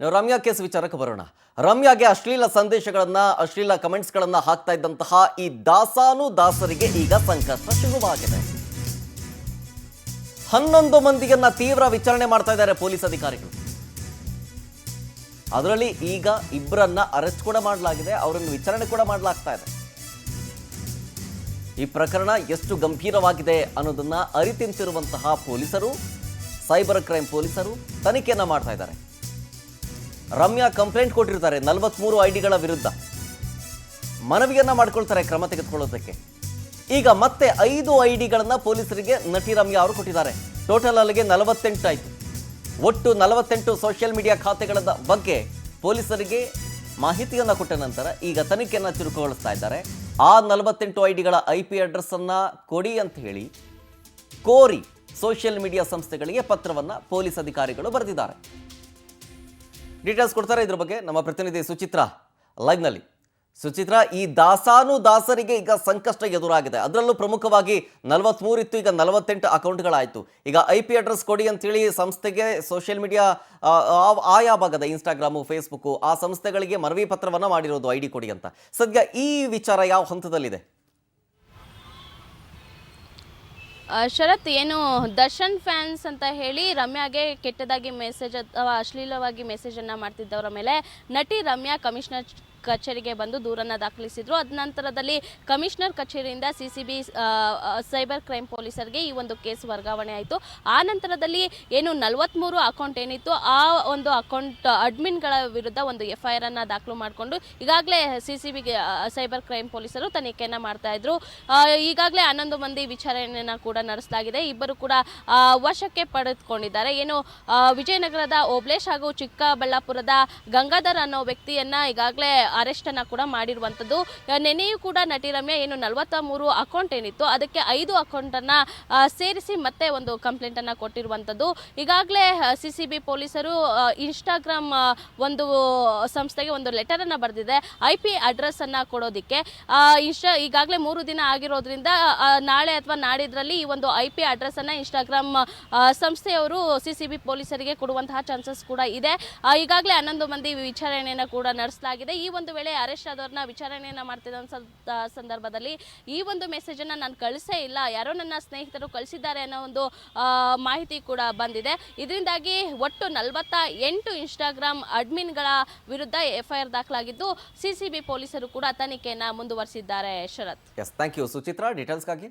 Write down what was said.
ನಾವು ರಮ್ಯಾ ಕೇಸ್ ವಿಚಾರಕ್ಕೆ ಬರೋಣ. ರಮ್ಯಾಗೆ ಅಶ್ಲೀಲ ಸಂದೇಶಗಳನ್ನ ಅಶ್ಲೀಲ ಕಮೆಂಟ್ಸ್ಗಳನ್ನ ಹಾಕ್ತಾ ಇದ್ದಂತಹ ಈ ದಾಸರಿಗೆ ಈಗ ಸಂಕಷ್ಟ ಶುರುವಾಗಿದೆ. 11 ಮಂದಿಯನ್ನ ತೀವ್ರ ವಿಚಾರಣೆ ಮಾಡ್ತಾ ಇದ್ದಾರೆ ಪೊಲೀಸ್ ಅಧಿಕಾರಿಗಳು. ಅದರಲ್ಲಿ ಈಗ ಇಬ್ಬರನ್ನ ಅರೆಸ್ಟ್ ಕೂಡ ಮಾಡಲಾಗಿದೆ, ಅವರನ್ನು ವಿಚಾರಣೆ ಕೂಡ ಮಾಡಲಾಗ್ತಾ ಇದೆ. ಈ ಪ್ರಕರಣ ಎಷ್ಟು ಗಂಭೀರವಾಗಿದೆ ಅನ್ನೋದನ್ನ ಅರಿತಿಂತಿರುವಂತಹ ಪೊಲೀಸರು, ಸೈಬರ್ ಕ್ರೈಮ್ ಪೊಲೀಸರು ತನಿಖೆಯನ್ನ ಮಾಡ್ತಾ ಇದ್ದಾರೆ. ರಮ್ಯಾ ಕಂಪ್ಲೇಂಟ್ ಕೊಟ್ಟಿರ್ತಾರೆ 43 ಐಡಿಗಳ ವಿರುದ್ಧ, ಮನವಿಯನ್ನ ಮಾಡ್ಕೊಳ್ತಾರೆ ಕ್ರಮ ತೆಗೆದುಕೊಳ್ಳೋದಕ್ಕೆ. ಈಗ ಮತ್ತೆ 5 ಐಡಿಗಳನ್ನ ಪೊಲೀಸರಿಗೆ ನಟಿ ರಮ್ಯಾ ಅವರು ಕೊಟ್ಟಿದ್ದಾರೆ. ಟೋಟಲ್ ಅಲ್ಲಿಗೆ 48 ಆಯಿತು. ಒಟ್ಟು 48 ಸೋಷಿಯಲ್ ಮೀಡಿಯಾ ಖಾತೆಗಳ ಬಗ್ಗೆ ಪೊಲೀಸರಿಗೆ ಮಾಹಿತಿಯನ್ನ ಕೊಟ್ಟ ನಂತರ ಈಗ ತನಿಖೆಯನ್ನ ಚುರುಕುಗೊಳಿಸ್ತಾ ಇದ್ದಾರೆ. ಆ 48 ಐಡಿಗಳ IP ಅಡ್ರೆಸ್ ಅನ್ನ ಕೊಡಿ ಅಂತ ಹೇಳಿ ಕೋರಿ ಸೋಷಿಯಲ್ ಮೀಡಿಯಾ ಸಂಸ್ಥೆಗಳಿಗೆ ಪತ್ರವನ್ನ ಪೊಲೀಸ್ ಅಧಿಕಾರಿಗಳು ಬರೆದಿದ್ದಾರೆ. ಡೀಟೇಲ್ಸ್ ಕೊಡ್ತಾರೆ ಇದ್ರ ಬಗ್ಗೆ ನಮ್ಮ ಪ್ರತಿನಿಧಿ ಸುಚಿತ್ರಾ ಲೈವ್ನಲ್ಲಿ. ಸುಚಿತ್ರಾ, ಈ ದಾಸರಿಗೆ ಈಗ ಸಂಕಷ್ಟ ಎದುರಾಗಿದೆ. ಅದರಲ್ಲೂ ಪ್ರಮುಖವಾಗಿ 43 ಇತ್ತು, ಈಗ 48 ಅಕೌಂಟ್ಗಳಾಯಿತು. ಈಗ IP ಅಡ್ರೆಸ್ ಕೊಡಿ ಅಂತೇಳಿ ಸಂಸ್ಥೆಗೆ ಸೋಷಿಯಲ್ ಮೀಡಿಯಾ ಆಯಾ ಭಾಗದ ಇನ್ಸ್ಟಾಗ್ರಾಮು, ಫೇಸ್ಬುಕ್ಕು ಆ ಸಂಸ್ಥೆಗಳಿಗೆ ಮನವಿ ಪತ್ರವನ್ನು ಮಾಡಿರೋದು ID ಕೊಡಿ ಅಂತ. ಸದ್ಯ ಈ ವಿಚಾರ ಯಾವ ಹಂತದಲ್ಲಿದೆ? ಶರತ್, ಏನು ದರ್ಶನ್ ಫ್ಯಾನ್ಸ್ ಅಂತ ಹೇಳಿ ರಮ್ಯಾಗೆ ಕೆಟ್ಟದಾಗಿ ಮೆಸೇಜ್ ಅಥವಾ ಅಶ್ಲೀಲವಾಗಿ ಮೆಸೇಜನ್ನು ಮಾಡ್ತಿದ್ದವರ ಮೇಲೆ ನಟಿ ರಮ್ಯಾ ಕಮಿಷನರ್ ಕಚೇರಿಗೆ ಬಂದು ದೂರನ್ನು ದಾಖಲಿಸಿದ್ರು. ಅದ ನಂತರದಲ್ಲಿ ಕಮಿಷನರ್ ಕಚೇರಿಯಿಂದ CCB ಸೈಬರ್ ಕ್ರೈಮ್ ಪೊಲೀಸರಿಗೆ ಈ ಒಂದು ಕೇಸ್ ವರ್ಗಾವಣೆ ಆಯಿತು. ಆ ನಂತರದಲ್ಲಿ ಏನು 43 ಅಕೌಂಟ್ ಏನಿತ್ತು ಆ ಒಂದು ಅಕೌಂಟ್ ಅಡ್ಮಿನ್ಗಳ ವಿರುದ್ಧ ಒಂದು FIR ಅನ್ನು ದಾಖಲು ಮಾಡಿಕೊಂಡು ಈಗಾಗಲೇ CCB ಸೈಬರ್ ಕ್ರೈಮ್ ಪೊಲೀಸರು ತನಿಖೆಯನ್ನು ಮಾಡ್ತಾ ಇದ್ರು. ಈಗಾಗಲೇ 11 ಮಂದಿ ವಿಚಾರಣೆಯನ್ನು ಕೂಡ ನಡೆಸಲಾಗಿದೆ. ಇಬ್ಬರು ಕೂಡ ವಶಕ್ಕೆ ಪಡೆದುಕೊಂಡಿದ್ದಾರೆ. ಏನು ವಿಜಯನಗರದ ಓಬ್ಲೇಶ್ ಹಾಗೂ ಚಿಕ್ಕಬಳ್ಳಾಪುರದ ಗಂಗಾಧರ್ ಅನ್ನೋ ವ್ಯಕ್ತಿಯನ್ನ ಈಗಾಗಲೇ ಅರೆಸ್ಟ್ ಅನ್ನ ಕೂಡ ಮಾಡಿರುವಂಥದ್ದು. ನೆನೆಯೂ ಕೂಡ ನಟಿ ರಮ್ಯಾ ಏನು 43 ಅಕೌಂಟ್ ಏನಿತ್ತು ಅದಕ್ಕೆ 5 ಅಕೌಂಟ್ ಅನ್ನ ಸೇರಿಸಿ ಮತ್ತೆ ಒಂದು ಕಂಪ್ಲೇಂಟ್ ಅನ್ನ ಕೊಟ್ಟಿರುವಂಥದ್ದು. ಈಗಾಗಲೇ CCB ಪೊಲೀಸರು ಇನ್ಸ್ಟಾಗ್ರಾಮ್ ಒಂದು ಸಂಸ್ಥೆಗೆ ಒಂದು ಲೆಟರ್ ಅನ್ನ ಬರೆದಿದೆ IP ಅಡ್ರೆಸ್ ಅನ್ನ ಕೊಡೋದಕ್ಕೆ. ಈಗಾಗಲೇ 3 ದಿನ ಆಗಿರೋದ್ರಿಂದ ನಾಳೆ ಅಥವಾ ನಾಡಿದ್ರಲ್ಲಿ ಈ ಒಂದು IP ಅಡ್ರೆಸ್ ಅನ್ನ ಇನ್ಸ್ಟಾಗ್ರಾಮ್ ಸಂಸ್ಥೆಯವರು CCB ಪೊಲೀಸರಿಗೆ ಕೊಡುವಂತಹ ಚಾನ್ಸಸ್ ಕೂಡ ಇದೆ. ಈಗಾಗಲೇ 11 ಮಂದಿ ವಿಚಾರಣೆಯನ್ನು ಕೂಡ ನಡೆಸಲಾಗಿದೆ. ಈ ಒಂದು ವೇಳೆ ಅರೆಸ್ಟ್ ಆದವ್ರನ್ನ ವಿಚಾರಣೆಯನ್ನ ಮಾಡ್ತಿದ್ದ ಸಂದರ್ಭದಲ್ಲಿ ಈ ಒಂದು ಮೆಸೇಜ್ ಅನ್ನ ನಾನು ಕಳಿಸೇ ಇಲ್ಲ, ಯಾರೋ ನನ್ನ ಸ್ನೇಹಿತರು ಕಳಿಸಿದ್ದಾರೆ ಅನ್ನೋ ಒಂದು ಮಾಹಿತಿ ಕೂಡ ಬಂದಿದೆ. ಇದರಿಂದಾಗಿ ಒಟ್ಟು 48 ಇನ್ಸ್ಟಾಗ್ರಾಮ್ ಅಡ್ಮಿನ್ಗಳ ವಿರುದ್ಧ FIR ದಾಖಲಾಗಿದ್ದು CCB ಪೊಲೀಸರು ಕೂಡ ತನಿಖೆಯನ್ನ ಮುಂದುವರಿಸಿದ್ದಾರೆ. ಶರತ್, ಎಸ್, ಥ್ಯಾಂಕ್ ಯು ಸುಚಿತ್ರಾ ಡೀಟೇಲ್ಸ್ಗಾಗಿ.